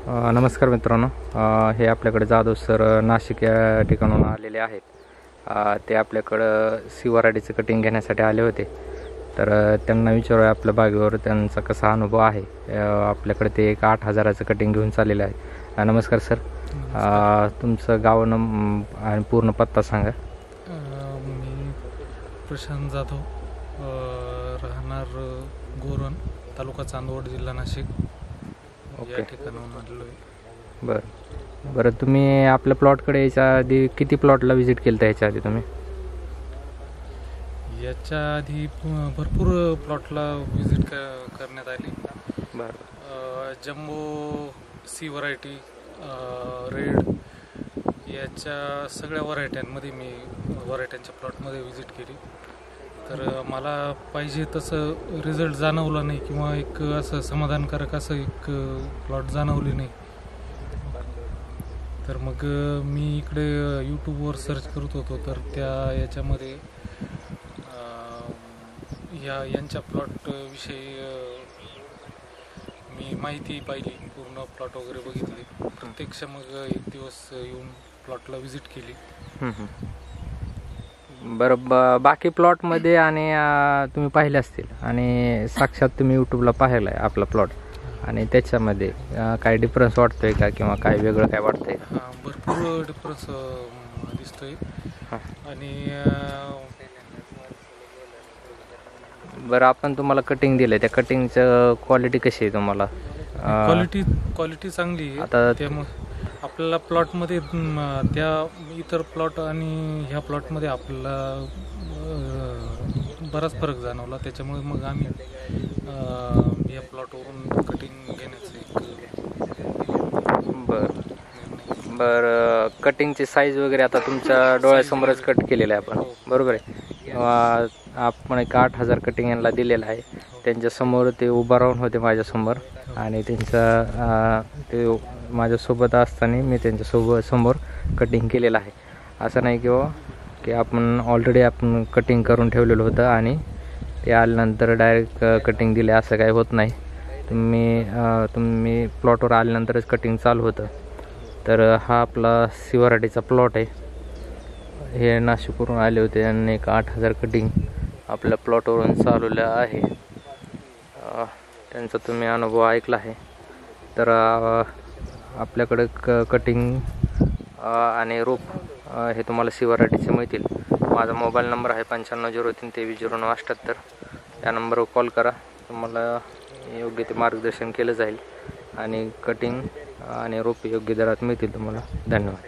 नमस्कार मित्रांनो. हे आपल्याकडे जाधव सर नाशिक या ठिकाणून आलेले आहेत. ते आपल्याकडं सिवराडीचं कटिंग घेण्यासाठी आले होते. तर त्यांना विचारूया आपल्या बागेवर त्यांचा कसा अनुभव आहे. आपल्याकडे ते एक 8,000चं कटिंग घेऊन चाललेलं आहे. नमस्कार सर. तुमचं गाव आणि पूर्ण पत्ता सांगा. मी प्रशांत जाधव, राहणार गोरण, तालुका चांदवड, जिल्हा नाशिक या ठिकाणाहून आलेलो आहे. बरं, तुम्ही आपल्या प्लॉटकडे यायच्या आधी किती प्लॉटला व्हिजिट केलं होतं? ह्याच्या आधी तुम्ही? याच्या आधी भरपूर प्लॉटला व्हिजिट करण्यात आली. जम्बो, सी व्हरायटी, रेड याच्या सगळ्या व्हरायट्यांमध्ये मी व्हरायट्यांच्या प्लॉटमध्ये व्हिजिट केली. तर मला पाहिजे तसं रिझल्ट जाणवला नाही किंवा एक असं समाधानकारक असं एक प्लॉट जाणवली नाही. तर मग मी इकडे यूट्यूबवर सर्च करत होतो. तर याच्यामध्ये यांच्या प्लॉट विषयी मी माहिती पाहिली, पूर्ण प्लॉट वगैरे बघितले. प्रत्यक्ष मग एक दिवस येऊन प्लॉटला व्हिजिट केली. बरं, बाकी प्लॉटमध्ये आणि तुम्ही पाहिले असतील आणि साक्षात तुम्ही यूट्यूबला पाहिलं आहे आपला प्लॉट, आणि त्याच्यामध्ये काय डिफरन्स वाटतोय का किंवा काय वेगळं काय वाटतंय? भरपूर डिफरन्स दिसतोय. आणि बरं, आपण तुम्हाला कटिंग दिलं, त्या कटिंगचं क्वालिटी कशी आहे तुम्हाला? क्वालिटी चांगली आहे. आता त्यामुळे आपल्याला प्लॉटमध्ये त्या इतर प्लॉट आणि ह्या प्लॉटमध्ये आपल्याला बराच फरक जाणवला. त्याच्यामुळे मग आम्ही या प्लॉटवरून कटिंग घेण्याचं बरं, कटिंगची साईज वगैरे आता तुमच्या डोळ्यासमोरच कट केलेलं आहे आपण, बरोबर आहे? आपण एक 8,000 कटिंग यांना दिलेलं आहे. त्यांच्यासमोर ते उभा राहून होते माझ्यासमोर, आणि ते माझ्यासोबत असताना मी समोर कटिंग केलेलं आहे. असं नाही की आपण ऑलरेडी कटिंग करून ठेवलेलं होतं आणि ते आल्यानंतर डायरेक्ट कटिंग दिले, असं काही होत नाही. तुम्ही प्लॉटवर आल्यानंतरच कटिंग चालू होतं. तर हा आपला सिवराडीचा प्लॉट आहे. हे नाशिकवरून आले होते आणि एक 8,000 कटिंग आपल्या प्लॉटवरून चालवलं आहे. त्यांचा तुम्ही अनुभव ऐकला आहे. तर आपल्याकडं कटिंग आणि रोप हे तुम्हाला सिवराडीचे मिळतील. माझा मोबाईल नंबर आहे 9503230978. या नंबरवर कॉल करा. तुम्हाला योग्य ते मार्गदर्शन केलं जाईल आणि कटिंग आणि रोप योग्य दरात मिळतील तुम्हाला. धन्यवाद.